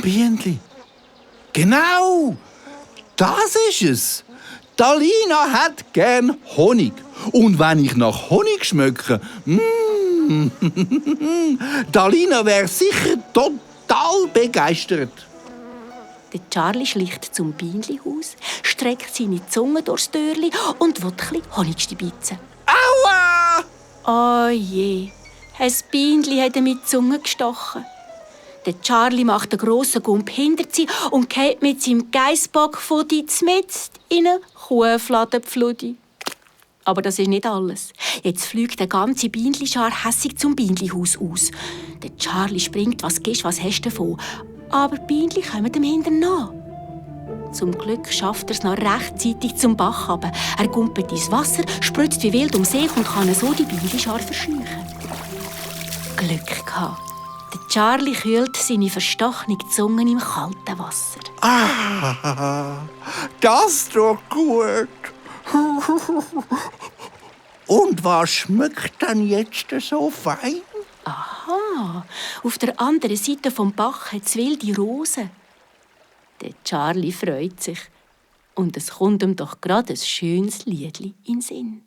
Bienenli. Genau, das ist es. Dalina hat gern Honig. Und wenn ich nach Honig schmecke, Dalina wäre sicher total begeistert. Der Charlie schleicht zum Bienenhaus, streckt seine Zunge durchs Türli und will ein bisschen Honig stibitzen. Aua! Oh je, ein Bienenli hat ihm mit die Zunge gestochen. Der Charlie macht einen grossen Gump hinter sie und geht mit seinem Geissbockfudi mitten in eine Kuhfladenpfludi. Aber das ist nicht alles. Jetzt fliegt eine ganze Bienenschar hässig zum Bienenhaus aus. Der Charlie springt, was gibst, was hast du davon? Aber die Bienen kommen dem hinten nach. Zum Glück schafft er es noch rechtzeitig zum Bach runter. Er gumpelt ins Wasser, spritzt wie wild um sich und kann so die Bienenschar verscheuchen. Glück gehabt. Der Charlie kühlt seine verstochene Zunge im kalten Wasser. Ah, das tut gut. Und was schmeckt denn jetzt so fein? Aha, auf der anderen Seite vom Bach hat es wilde Rosen. Der Charlie freut sich. Und es kommt ihm doch gerade ein schönes Liedli in den Sinn.